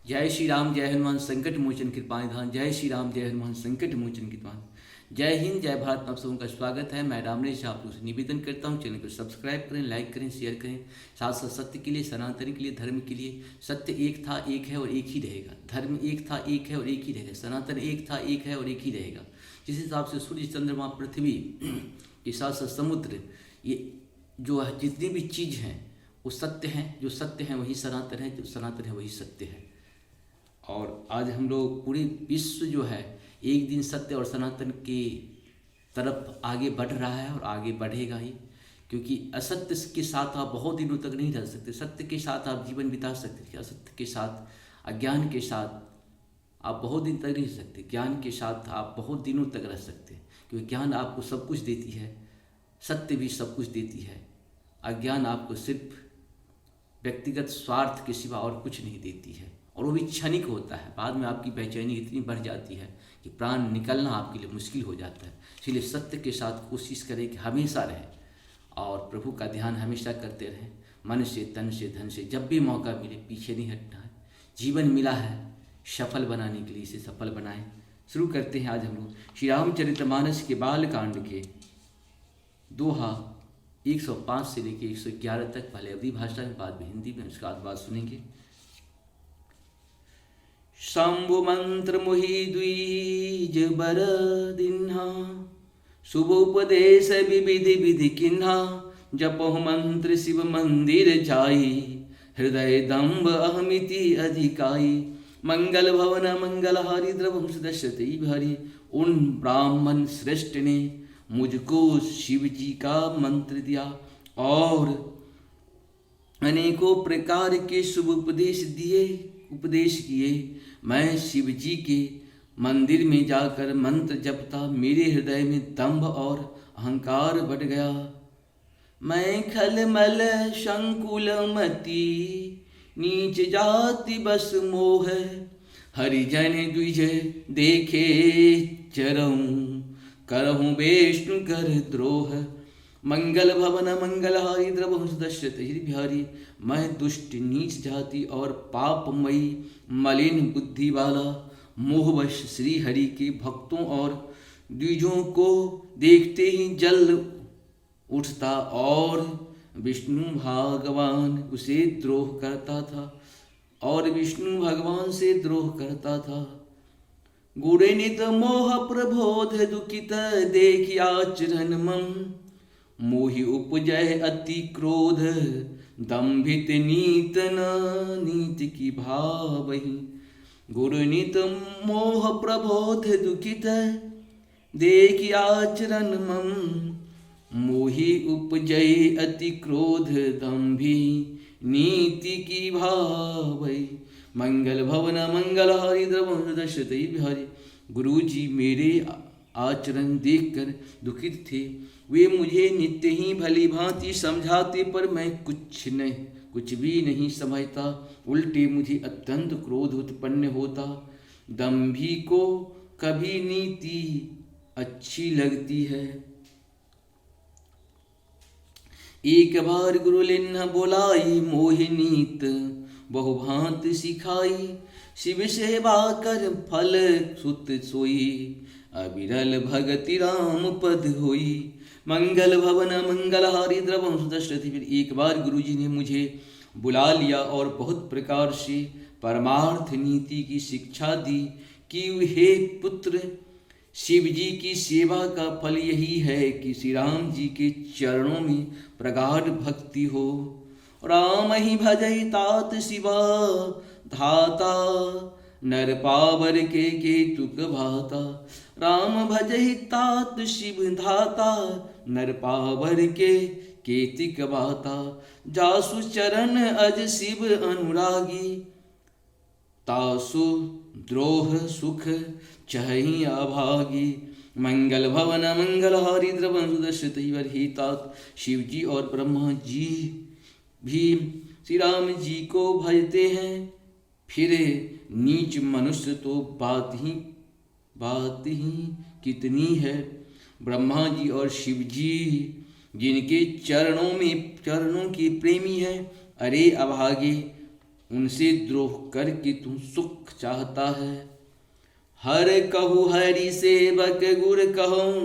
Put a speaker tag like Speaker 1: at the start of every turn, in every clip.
Speaker 1: जय श्री राम, जय हनुमान संकट मोचन कृपा निधान। जय श्री राम, जय हनुमान संकट मोचन कृपा। जय हिंद, जय भारत। आप सबों का स्वागत है। मैं रामनेश आप लोगों से निवेदन करता हूँ, चैनल को सब्सक्राइब करें, लाइक करें, शेयर करें। साथ साथ सत्य के लिए, सनातन के लिए, धर्म के लिए। सत्य एक था, एक है और एक ही रहेगा। धर्म एक था, एक है और एक ही रहेगा। सनातन एक था, एक है और एक ही रहेगा। जिस हिसाब से सूर्य, चंद्रमा, पृथ्वी के साथ साथ समुद्र, ये जो जितनी भी चीज़ हैं वो सत्य हैं। जो सत्य हैं वही सनातन है, जो सनातन है वही सत्य है। और आज हम लोग पूरे विश्व जो है एक दिन सत्य और सनातन के तरफ आगे बढ़ रहा है और आगे बढ़ेगा ही। क्योंकि असत्य के साथ आप बहुत दिनों तक नहीं रह सकते। सत्य के साथ आप जीवन बिता सकते, असत्य के साथ, अज्ञान के साथ आप बहुत दिन तक नहीं रह सकते। ज्ञान के साथ आप बहुत दिनों तक रह सकते हैं, क्योंकि ज्ञान आपको सब कुछ देती है, सत्य भी सब कुछ देती है। अज्ञान आपको सिर्फ व्यक्तिगत स्वार्थ के सिवा और कुछ नहीं देती है, और वो भी क्षणिक होता है। बाद में आपकी बेचैनी इतनी बढ़ जाती है कि प्राण निकलना आपके लिए मुश्किल हो जाता है। इसलिए सत्य के साथ कोशिश करें कि हमेशा रहें और प्रभु का ध्यान हमेशा करते रहें, मन से, तन से, धन से। जब भी मौका मिले पीछे नहीं हटना है। जीवन मिला है सफल बनाने के लिए, इसे सफल बनाएं। शुरू करते हैं आज हम लोग श्री रामचरितमानस के बाल कांड के दोहा 105 से लेकर 111 तक। पहले अवधी भाषा में, बाद में हिंदी में, उसका बाद सुनेंगे। शंभु मंत्र मोहि द्विज बर दिन्हा, शुभ उपदेश विविधि विधि किन्हा। जपहु मंत्र शिव मंदिर जाई, हृदय दम्भ अहमिति अधिकाई। मंगल भवन मंगलहारी द्रवंश दशरथ भरी। उन ब्राह्मण श्रेष्ठ ने मुझको शिव जी का मंत्र दिया और अनेकों प्रकार के शुभ उपदेश किए। मैं शिव जी के मंदिर में जाकर मंत्र जपता, मेरे हृदय में दंभ और अहंकार बढ़ गया। मैं खलमल संकुल मति, नीच जाति बस मोह। हरिजन द्विज देखे चरऊं, करहूं विष्णु कर द्रोह। मंगल भवन मंगलहारी द्रवंश दशरथ बिहारी। मैं दुष्ट, नीच जाति और पापमयी मलिन बुद्धि वाला मोहवश श्री हरि के भक्तों और द्विजों को देखते ही जल उठता और विष्णु भगवान उसे द्रोह करता था, और विष्णु भगवान से द्रोह करता था। गुणे नित मोह प्रबोध दुखित देखि आचरण मम। मोहि उपजय अति क्रोध, दंभित नीत न नीति की भावहि। गुरु नित मोह प्रबोध दुखित देखि आचरण मम। मोहि उपजय अति क्रोध, दंभि नीति की भावहि। मंगल भवन मंगलहारी द्रवंश दशरथ बिहारी। गुरु जी मेरे आचरण देखकर दुखित थे। वे मुझे नित्य ही भली भांति समझाते, पर मैं कुछ भी नहीं समझता। उल्टे मुझे अत्यंत क्रोध उत्पन्न होता। दंभी को कभी नीति अच्छी लगती है। एक बार गुरु लिन्ह बोलाई, मोहि नीत बहुभांत सिखाई। शिव सेवा कर फल सुत सोई, अविरल भगति राम पद होई। मंगल भवन मंगलहारी द्रवंश दशरथ। एक बार गुरु जी ने मुझे बुला लिया और बहुत प्रकार से परमार्थ नीति की शिक्षा दी कि हे पुत्र, शिव जी की सेवा का फल यही है कि श्री राम जी के चरणों में प्रगाढ़ भक्ति हो। राम ही भजई तात शिवा धाता, नर पावर के तुक भाता। राम भजई तात शिव धाता, नर पावर के तिक भाता। जासु चरण अज शिव अनुरागी, तासु द्रोह सुख चहि अभागी। मंगल भवन मंगलहारी द्रवंश दशरथ ही तात। शिव जी और ब्रह्मा जी भी श्री राम जी को भजते हैं। फिर नीच मनुष्य तो बात ही कितनी है। ब्रह्मा जी और शिव जी जिनके चरणों के प्रेमी हैं, अरे अभागे उनसे द्रोह करके तू सुख चाहता है। हर कहु हरि सेवक गुर कहूँ,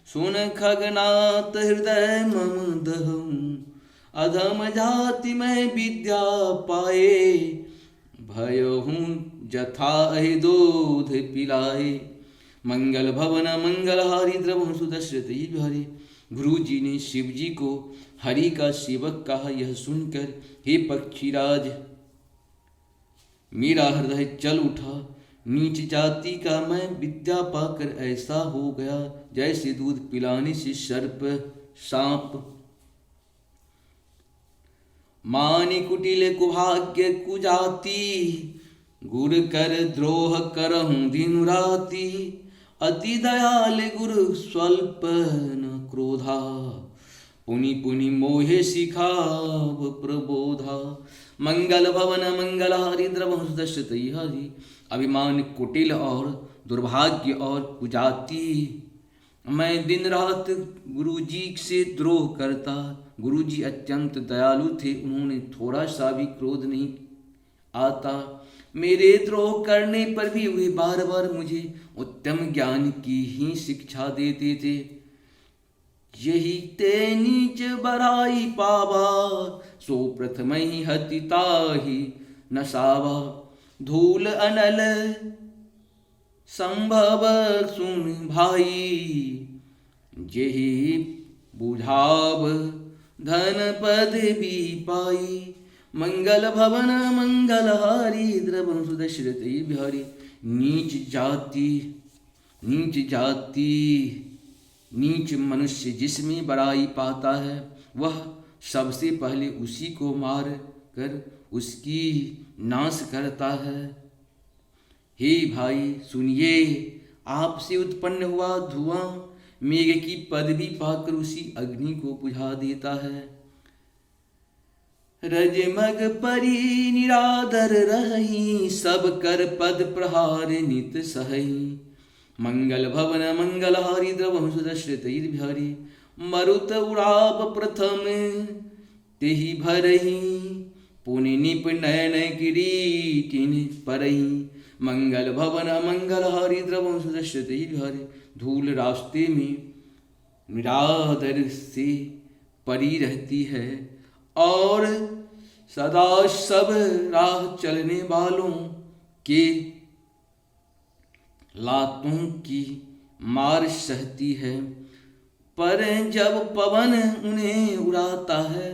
Speaker 1: सुन खगनाथ हृदय मम दहूँ। अधम जाति में विद्या पाए, भयहूँ जथा अहि दूध पिलाए। मंगल भवन मंगलहारी द्रवहु सुदशरथ बिहारी। गुरु जी ने शिव जी को हरि का सेवक कहा। यह सुनकर हे पक्षीराज मेरा हृदय चल उठा। नीच जाति का मैं विद्या पाकर ऐसा हो गया जैसे दूध पिलाने से सर्प सांप। मानि कुटिल कुभाग्य कुजाति, गुर कर द्रोह करहूँ दिन राति। अति दयाल गुरु स्वल्प न क्रोधा, पुनि पुनि मोहे सिखाव प्रबोधा। मंगल भवन मंगलहारी द्रवहु सुदशरथ हरि। अभिमान कुटिल और दुर्भाग्य और कुजाति, मैं दिन रात गुरु जी से द्रोह करता। गुरु जी अत्यंत दयालु थे, उन्होंने थोड़ा सा भी क्रोध नहीं आता। मेरे द्रोह करने पर भी वे बार बार मुझे उत्तम ज्ञान की ही शिक्षा देते थे। यही ते नीच बराई पावा, सो प्रथम ही हतिता ही नसावा। धूल अनल संभव सुन भाई, जेहि बुझाव धन पद भी पाई। मंगल भवन मंगलहारी द्रवहु सुदशरथ बिहारी। नीच मनुष्य जिसमें बड़ाई पाता है, वह सबसे पहले उसी को मार कर उसकी नाश करता है। हे भाई सुनिए, आपसे उत्पन्न हुआ धुआं मेघ की पदवी पाकर उसी अग्नि को बुझा देता है। रजमग परी निरादर रही, सब कर पद प्रहार नित सहई। मंगल भवन मंगलहारी द्रवहु सुदशरथ बिहारी। मरुत उड़ाप प्रथम तेहि भरही, पुनि निप नयन किरीटिन परही। मंगल भवन मंगलहारी द्रवहु सुदशरथ बिहारी। धूल रास्ते में निरादर से पड़ी रहती है और सदा सब राह चलने वालों के लातों की मार सहती है। पर जब पवन उन्हें उड़ाता है,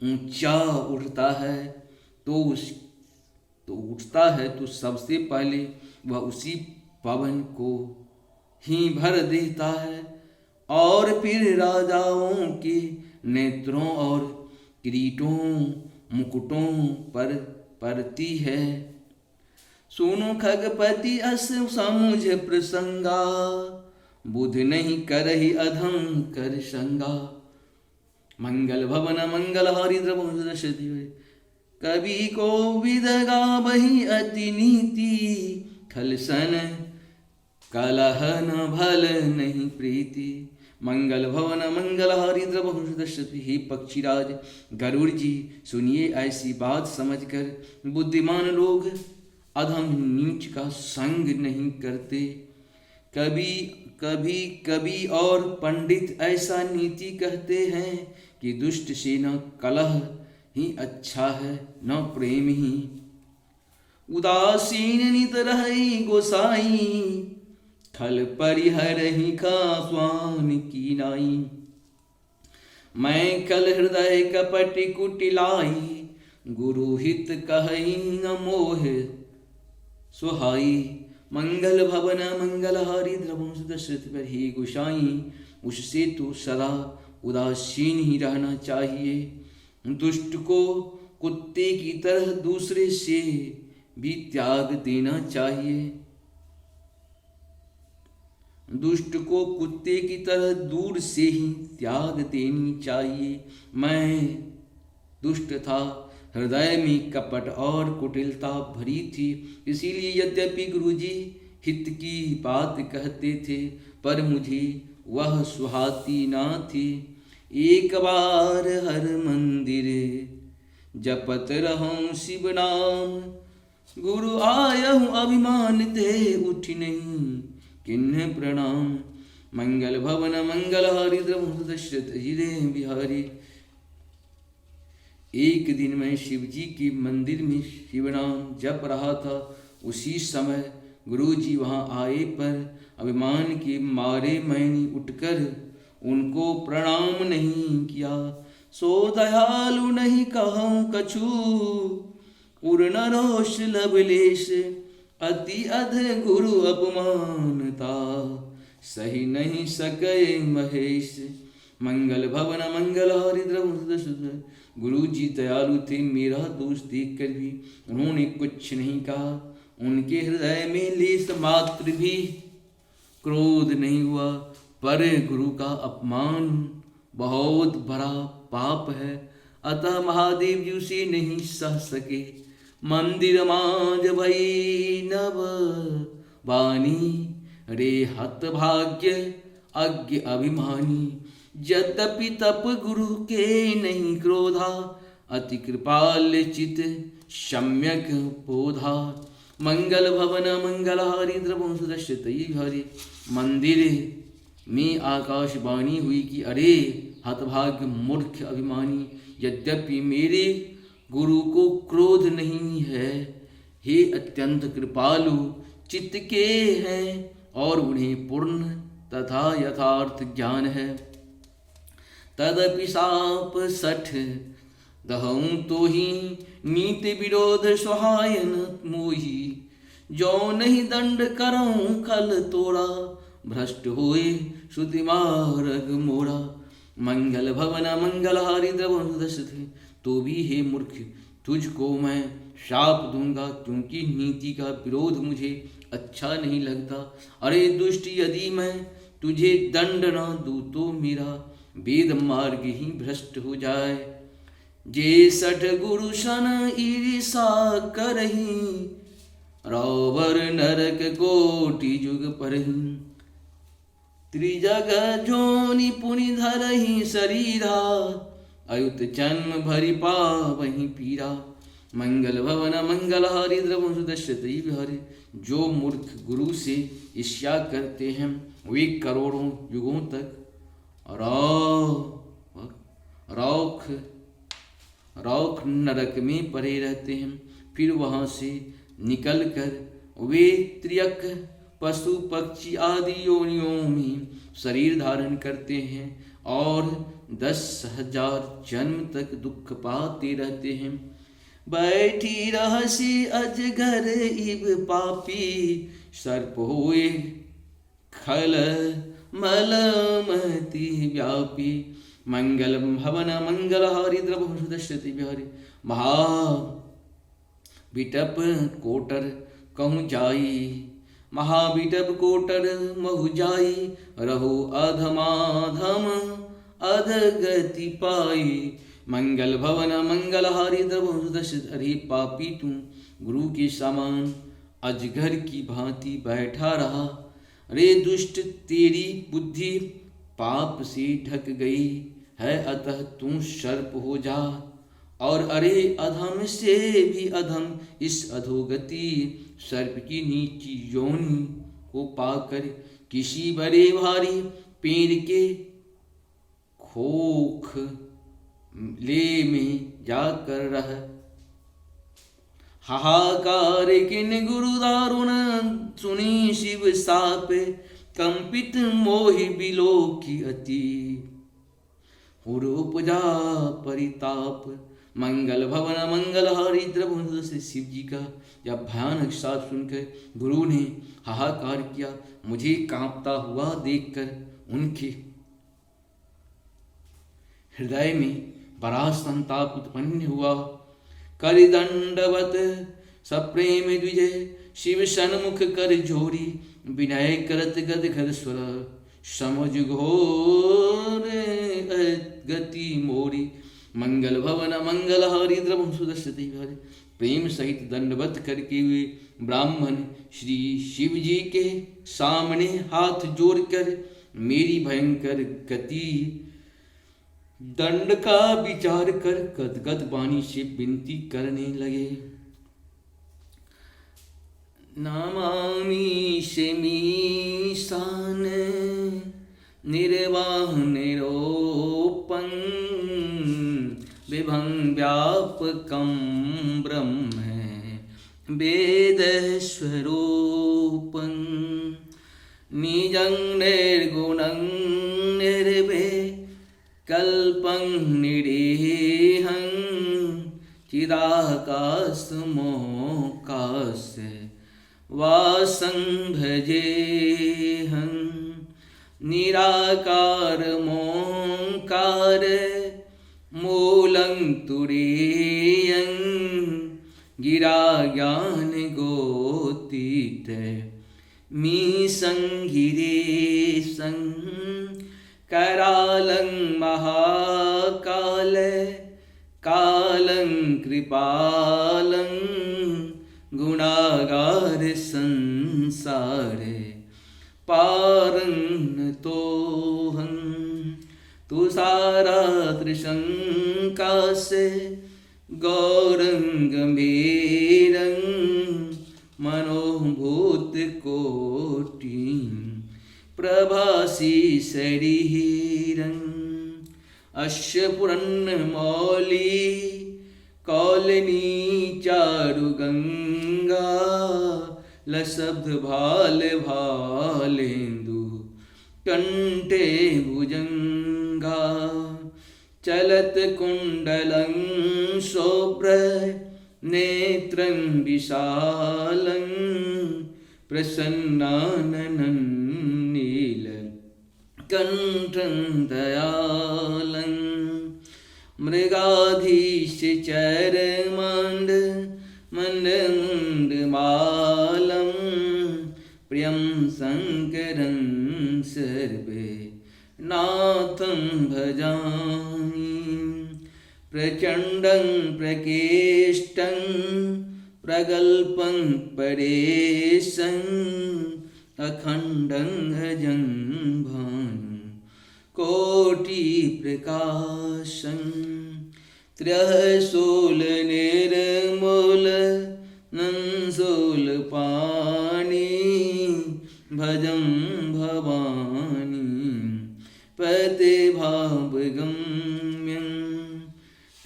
Speaker 1: ऊंचा उड़ता है तो उठता है तो सबसे पहले वह उसी पवन को ही भर देता है और फिर राजाओं के नेत्रों और किरीटों मुकुटों पर पड़ती है। सुनो खगपति अस समुझ प्रसंगा, बुध नहीं करहि अधम कर संगा। मंगल भवन मंगलहारी द्रवहु सुदशरथ बिहारी। कवि को विद गावहि अति नीति, खलसन कलह न भल नहीं प्रीति। मंगल भवन मंगलहारी द्रवहु सुदशरथ। हे पक्षीराज गरुड़ जी सुनिए, ऐसी बात समझकर बुद्धिमान लोग अधम नीच का संग नहीं करते। कभी और पंडित ऐसा नीति कहते हैं कि दुष्ट से न कलह ही अच्छा है न प्रेम ही। उदासीन नित रही गोसाई, खल परिहरहि का स्वान की नाई। मैं कल हृदय कपट कुटिलाई, गुरु हित कहई न मोह सुहाई। मंगल भवन मंगलहारी द्रवहु सुदशरथ बिहारी। हे गोसाई, उससे तो सदा उदासीन ही रहना चाहिए। दुष्ट को कुत्ते की तरह दूसरे से भी त्याग देना चाहिए। दुष्ट को कुत्ते की तरह दूर से ही त्याग देनी चाहिए। मैं दुष्ट था, हृदय में कपट और कुटिलता भरी थी, इसीलिए यद्यपि गुरुजी हित की बात कहते थे पर मुझे वह सुहाती ना थी। एक बार हर मंदिर जपत रहूं शिव नाम। गुरु आयहु अभिमान ते उठ नहीं किन्ह प्रणाम। मंगल भवन मंगल हारी द्रमुद दशरथ हिरे बिहारी। एक दिन मैं शिव जी के मंदिर में शिव नाम जप रहा था। उसी समय गुरु जी वहाँ आए, पर अभिमान के मारे मैंने उठकर उनको प्रणाम नहीं किया। सो दयालु नहीं कहूँ कछु, पूर्ण रोष लवलेश। अति अध गुरु अपमानता, सही नहीं सके महेश। मंगल भवन मंगल हरिद्र। गुरु जी दयालु थे, मेरा दोष देखकर भी उन्होंने कुछ नहीं कहा। उनके हृदय में लेस मात्र भी क्रोध नहीं हुआ। पर गुरु का अपमान बहुत बड़ा पाप है, अतः महादेव जी उसे नहीं सह सके। मंदिर मांझ भई नव बानी, रे हत भाग्य अज्ञ अभिमानी। यद्यपि तप गुरु के नहीं क्रोधा, अति कृपाल चित सम्यक बोधा। मंगल भवन मंगल हारी द्रवंश दशरथ हरि। मंदिर में आकाशवाणी हुई कि अरे हतभाग्य मूर्ख अभिमानी, यद्यपि मेरे गुरु को क्रोध नहीं है, हे अत्यंत कृपालु चित्त के हैं और उन्हें पूर्ण तथा यथार्थ ज्ञान है। तदपि साप सठ दहऊं तो ही, नीति विरोध सहायन मोही। जो नहीं दंड करऊं खल तोड़ा, भ्रष्ट होए श्रुति मार्ग मोरा। मंगल भवन मंगल हारी द्रवंश दशरथ। तो भी हे मूर्ख, तुझको मैं शाप दूंगा, क्योंकि नीति का विरोध मुझे अच्छा नहीं लगता। अरे दुष्ट, यदि मैं तुझे दंड न दूं तो मेरा वेद मार्ग ही भ्रष्ट हो जाए। जे सठ गुरु सन ईर्षा करही, रावर नरक कोटि जुग परही। त्रिजग जोनि पुनि धरही शरीरा, अयुत जन्म भरि पावहि पीरा। मंगल भवन मंगल हारी द्रवंश दशरथ बिहारी। जो मूर्ख गुरु से ईर्ष्या करते हैं, वे करोड़ों युगों तक रौख नरक में पड़े रहते हैं। फिर वहाँ से निकलकर वे त्रियक पशु पक्षी आदि योनियों में शरीर धारण करते हैं और 10,000 जन्म तक दुख पाते रहते हैं। बैठी रहसी अजगर इब पापी, सर्प होए खल मल महती व्यापी। मंगल भवन मंगल हारी द्रवंश दशरथ बिहारी। महा बिटप कोटर कहूँ जाई, महाबिटप कोटर महु जाई। रहो अधमाधम अधगति पाई। मंगल भवन मंगल हारी द्रवंश दशरथ। अरे पापी, तू गुरु के समान अजगर की भांति बैठा रहा। अरे दुष्ट, तेरी बुद्धि पाप से ढक गई है, अतः तू सर्प हो जा। और अरे अधम से भी अधम इस अधोगति सर्प की नीची योनि को पाकर किसी बड़े भारी पेड़ के खोख ले में जाकर रह। हाहाकार किन गुरु दारुण सुनी शिव साप, कंपित मोहि बिलो की अति उपजा परिताप। मंगल भवन मंगल हारी द्रवंश से शिव जी का यह भयानक साप सुनकर गुरु ने हाहाकार किया। मुझे कांपता हुआ देखकर उनके हृदय में बड़ा संताप उत्पन्न हुआ। कर दंडवत सप्रेम द्विजय, शिव सन्मुख कर जोरी। विनय करत गद घर स्वर, समझ घोर गति मोरी। मंगल भवन मंगल हारी द्रवंश दशरथ बिहारी। प्रेम सहित दंडवत करके वे ब्राह्मण श्री शिव जी के सामने हाथ जोड़कर मेरी भयंकर गति दंड का विचार कर गदगद वाणी से विनती करने लगे। नमामि शमीशान निर्वाह निरोपं विभं व्यापकं ब्रह्म वेदस्वरूपं निजं निर्गुणं निर्विकल्पं निरीहं चिदाकाशमोकाश वासं भजेऽहं निराकारमोङ्कार मूलं तुरीयं गिरा ज्ञानगोतीत मीशं गिरीशं करालं महाकाल कालं कृपालं गुणागार संसार पारं तोहं तुषाराद्रिशङ्कासे गौरं गम्भीरं मनोभूतकोटिं प्रभासी शरीरं अस्य पुरन्मौली कौलिनी चारुगंगा लशब्द भाल भालेन्दु कंठे भुजंगा चलत कुंडलं शोभ्र नेत्रं विशालं प्रसन्नाननं नील कंठं दयालं मृगाधीश चरमांड मंडमालं प्रियं शंकरं सर्वे नाथं भजामि प्रचंडं प्रकेष्टं प्रगल्भं परेशं अखंडं अजं भानु कोटि प्रकाशं त्रयशूल निर्मूल नंशूल पाणि भजं भवानी प्रतिभावगम्यं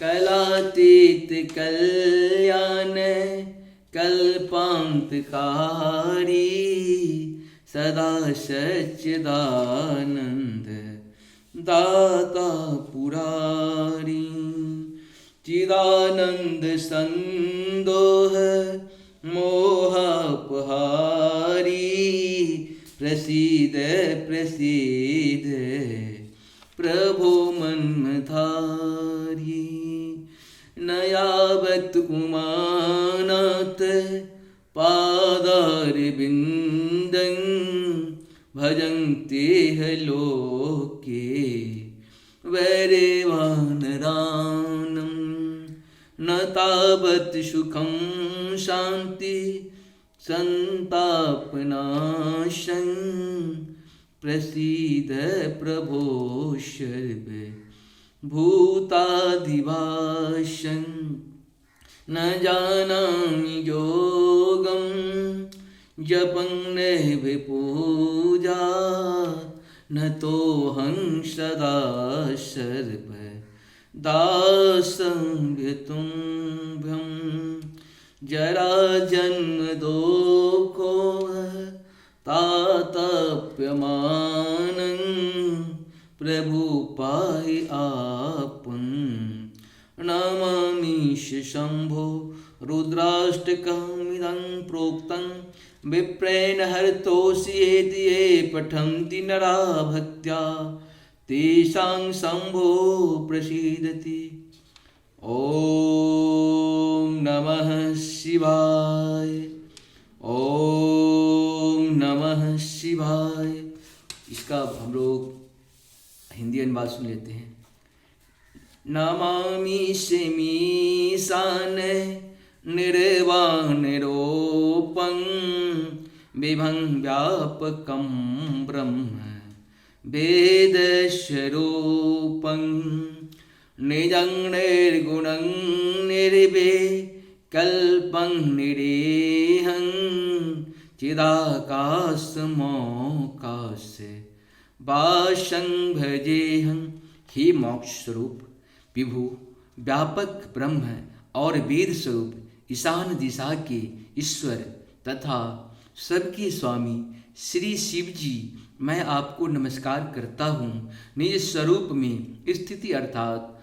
Speaker 1: कलातीत कल्याण कल्पान्तकारी सदा सच्चिदानंद दाता पुरारी चिदानंद संदोह मोहापहारी प्रसीद प्रसीद प्रभो मन्मथारी न यावत् उमानाथ पादारविन्दं भजन्ते लोके वैरेवानरानं न तावत् सुखं शान्ति संतापनाशं प्रसीद प्रभो सर्वे भूतादिवासं न जानामि योगं जपं नैव पूजा न तोऽहं सदा सर्व दासं व्यतुम्भ्यं जरा जन्म दोषो तातप्यमानं प्रभु पाहि आपं नमामि शम्भो रुद्राष्टकमिदं प्रोक्तं विप्रेण हरतोषयेति ये पठन्ति नरा भक्त्या तेषां शम्भो प्रसीदति। ओम नमः शिवाय, ओम नमः शिवाय। इसका हम लोग हिंदी अनुवाद सुन लेते हैं। नमामि शमीशान निर्वाणरूपं विभं व्यापकं ब्रह्म वेदस्वरूपं निजं निर्गुणं निर्विकल्पं निरेहं चिदाकाशमोकाश वासं भजेहं। हे मोक्ष स्वरूप विभु, व्यापक ब्रह्म और वेद स्वरूप, ईशान दिशा के ईश्वर तथा सबके स्वामी श्री शिव जी, मैं आपको नमस्कार करता हूँ। निज स्वरूप में स्थिति अर्थात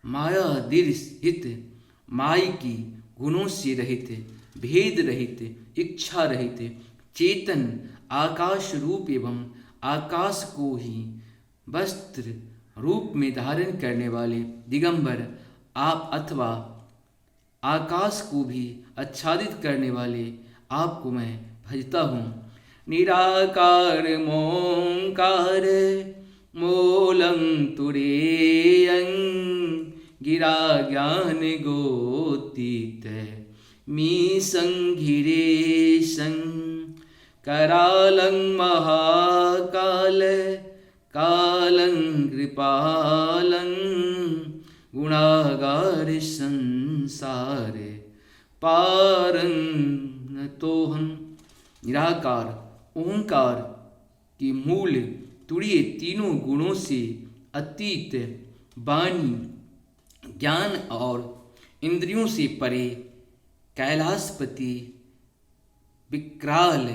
Speaker 1: मायादिरहित, माई की गुणों से रहित, भेद रहित, इच्छा रहित, चेतन आकाश रूप एवं आकाश को ही वस्त्र रूप में धारण करने वाले दिगंबर आप अथवा आकाश को भी आच्छादित करने वाले आपको मैं भजता हूँ। निराकार मोंकार मूलं तुरीयं गिरा ज्ञान गोतीत मीशं गिरीशं करालं महाकाल कालं कृपालं गुणागार संसार पारं नतोहं। निराकार ओंकार के मूल तुरीय तीनों गुणों से अतीत, वाणी, ज्ञान और इंद्रियों से परे, कैलाशपति विकराल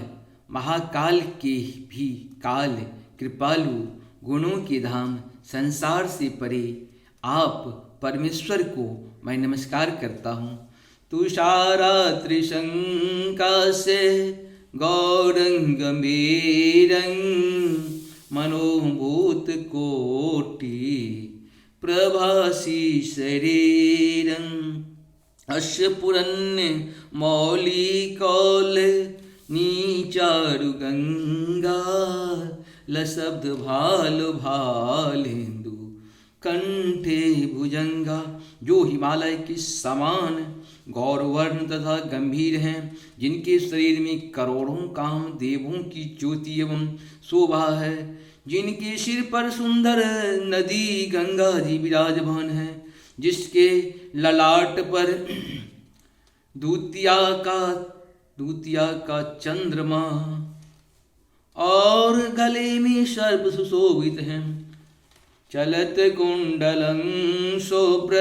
Speaker 1: महाकाल के भी काल, कृपालु, गुणों के धाम, संसार से परे आप परमेश्वर को मैं नमस्कार करता हूँ। तुषारा त्रिशंकासे गौरंग गंभीरं मनोभूत कोटि प्रभासी शरीरं अस्य पुरन्य मौली कौल नीचारु गंगा लशब्द भाल भालेन्दु कंठे भुजंगा। जो हिमालय के समान गौरवर्ण तथा गंभीर हैं, जिनके शरीर में करोड़ों काम देवों की ज्योति एवं शोभा है, जिनके सिर पर सुंदर नदी गंगा जी विराजमान है, जिसके ललाट पर दूतिया का चंद्रमा और गले में सर्प सुशोभित हैं। चलत कुंडलं शुभ्र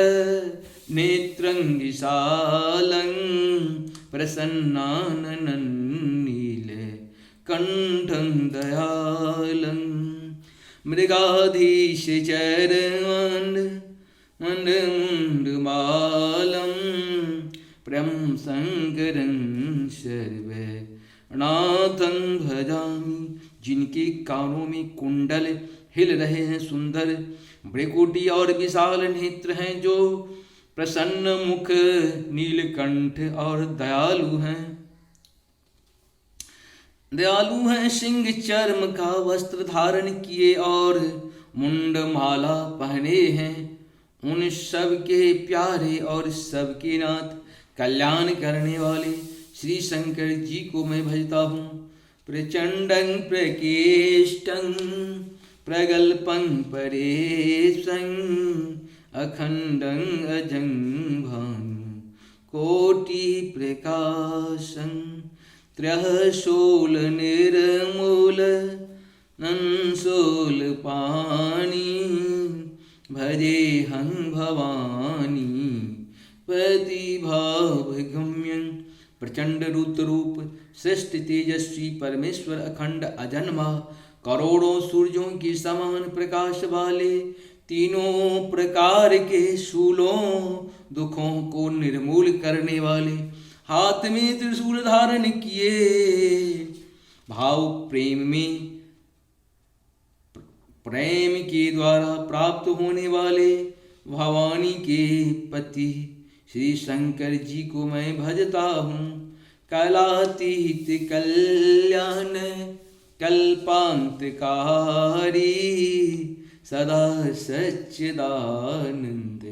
Speaker 1: नेत्रं विशालं प्रसन्नाननं नील कंठं दयालं मृगाधीश चरमण्डमालं प्रियं शंकरं सर्वनाथं भजामि। जिनके कानों में कुंडल हिल रहे हैं, सुंदर भ्रिकुटी और विशाल नेत्र हैं, जो प्रसन्न मुख, नीलकंठ और दयालु हैं, सिंह चर्म का वस्त्र धारण किए और मुंड माला पहने हैं। उन सब के प्यारे और सबके नाथ, कल्याण करने वाले श्री शंकर जी को मैं भजता हूँ। प्रचंडं प्रकेष्टं प्रगल्पं परेशं अखंडं अजं भानु कोटि प्रकाशं त्रयशूल निर्मूल नंशूल पाणि भजेहं भवानी प्रतिभावगम्यं। प्रचंड रूप श्रेष्ठ तेजस्वी परमेश्वर, अखंड अजन्मा, करोड़ों सूर्यों के समान प्रकाश वाले, तीनों प्रकार के शूलों दुखों को निर्मूल करने वाले, हाथ में त्रिशूल धारण किए, भाव प्रेम के द्वारा प्राप्त होने वाले भवानी के पति श्री शंकर जी को मैं भजता हूँ। कलातीत कल्याण कल्पांतकारी सदा सच्चिदानंद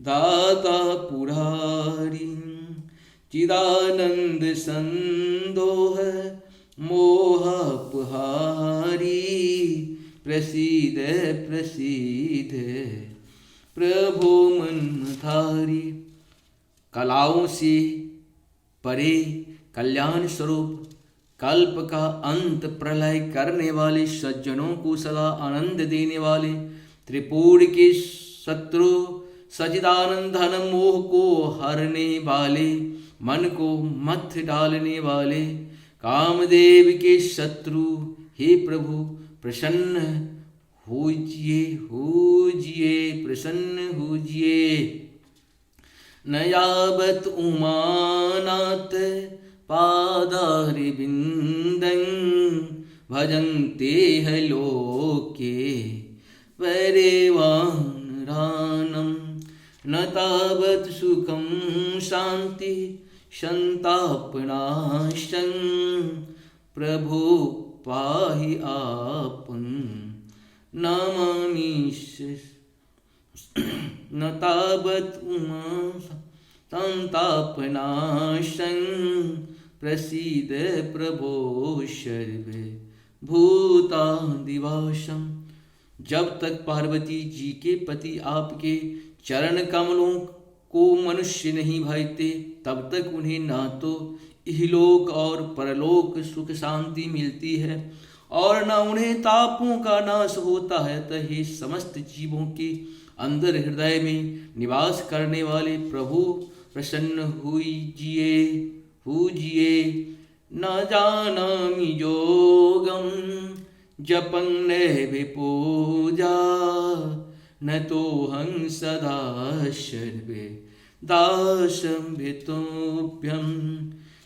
Speaker 1: दाता पुरारी चिदानंद संदोह मोहापहारी प्रसीद प्रसीद प्रभो मनधारी। कलाओं से परे कल्याण स्वरूप कल्प का अंत प्रलय करने वाले, सज्जनों को सदा आनंद देने वाले, त्रिपुर के शत्रु सच्चिदानंद धन मोह को हरने वाले, मन को मथ डालने वाले, कामदेव के शत्रु हे प्रभु प्रसन्न होजिए होजिए प्रसन्न होजिए। न यावत उमानाथ पादारविन्दं भजन्ते ह लोके वैरेवानरानं, न तावत् सुखं शान्ति संतापनाशं प्रभो पाहि आपं नमामिष। न तावत् उमा संतापनाशं प्रसीद प्रभो सर्वे भूतादिवासम। जब तक पार्वती जी के पति आपके चरण कमलों को मनुष्य नहीं भाते, तब तक उन्हें ना तो इहलोक और परलोक सुख शांति मिलती है और न उन्हें तापों का नाश होता है। अतः हे समस्त जीवों के अंदर हृदय में निवास करने वाले प्रभु प्रसन्न हुईजिए हुजिए। न जानामि योगं जपं नैव पूजा, न तोऽहं सदा सर्वे दासं भितोभ्यं।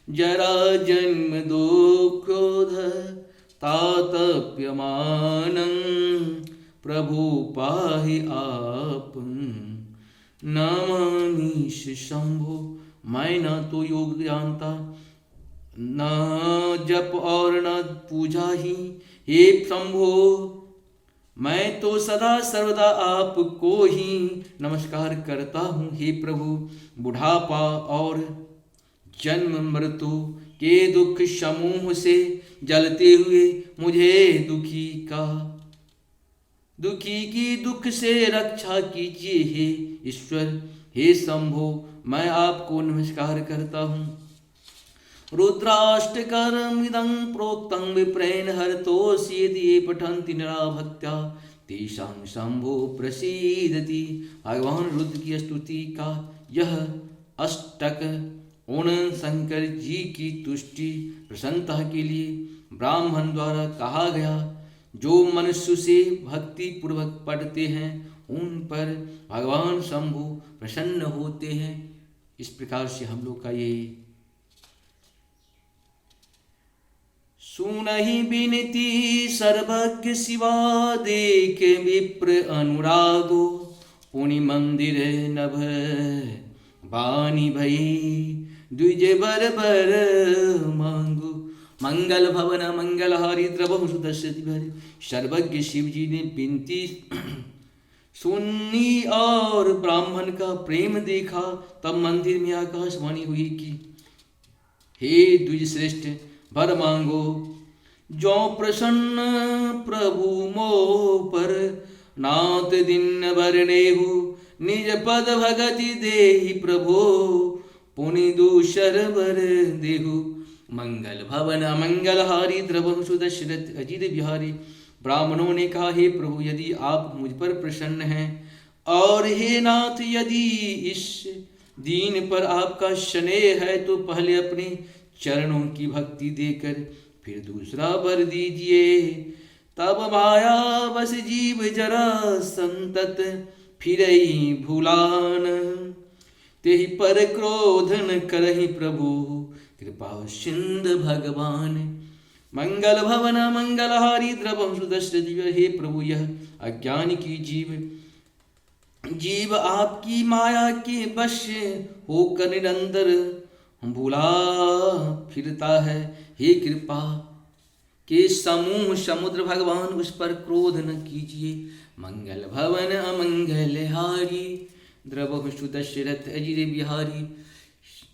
Speaker 1: जरा जन्म दुःखोध तातप्यमानं प्रभु पाहि आपं नमामिष शंभो। मैं न तो योग जानता, न जप और न पूजा ही, हे शंभो मैं तो सदा सर्वदा आपको ही नमस्कार करता हूँ। हे प्रभु बुढ़ापा और जन्म मृत्यु के दुख समूह से जलते हुए मुझे दुखी की दुख से रक्षा कीजिए हे ईश्वर। हे शंभो मैं आपको नमस्कार करता हूँ। रुद्राष्टकमिदं प्रोक्तं विप्रेण हरतोऽसि यदि ये पठन्ति नरा भक्त्या तेषां शंभो प्रसीदति। भगवान रुद्र की स्तुति का यह अष्टक उन शंकर जी की तुष्टि प्रसन्नता के लिए ब्राह्मण द्वारा कहा गया। जो मनुष्य से भक्ति पूर्वक पढ़ते हैं उन पर भगवान शंभु प्रसन्न होते हैं। इस प्रकार से हम लोग का ये सुनहि बिनती सर्वज्ञ शिवा देख विप्र अनुरागो पुनि मंदिर नभ बानी भई द्विज बर मांगो। मंगल भवन मंगलहारी द्रवहु सुदर्शति भरे। सर्वज्ञ शिव जी ने विनती सुनी और ब्राह्मण का प्रेम देखा, तब मंदिर में आकाशवाणी हुई कि हे द्विज श्रेष्ठ वर मांगो। जो प्रसन्न प्रभु मो पर नाथ दिन वर नेहु निज पद भगति देहि प्रभो पुनि दूसर वर देहु। मंगल भवन मंगलहारी द्रवहु सुदशरथ अजित बिहारी। ब्राह्मणों ने कहा हे प्रभु यदि आप मुझ पर प्रसन्न हैं और हे नाथ यदि इस दीन पर आपका स्नेह है तो पहले अपने चरणों की भक्ति देकर फिर दूसरा वर दीजिए। तब माया बस जीव जरा संतत फिरई भूलान तेहि पर क्रोध न करहि प्रभु कृपा सिंध भगवान। मंगल भवन मंगलहारी द्रवम सुदर्शन। हे प्रभु यह अज्ञान की जीव आपकी माया के वश होकर निरंतर भूला फिरता है। हे कृपा के समूह समुद्र भगवान उस पर क्रोध न कीजिए। मंगल भवन अमंगलहारी द्रवहु सुदशरथ अजित बिहारी।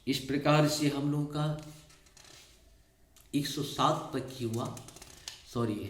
Speaker 1: इस प्रकार से हम लोग का 107 तक ही हुआ। सॉरी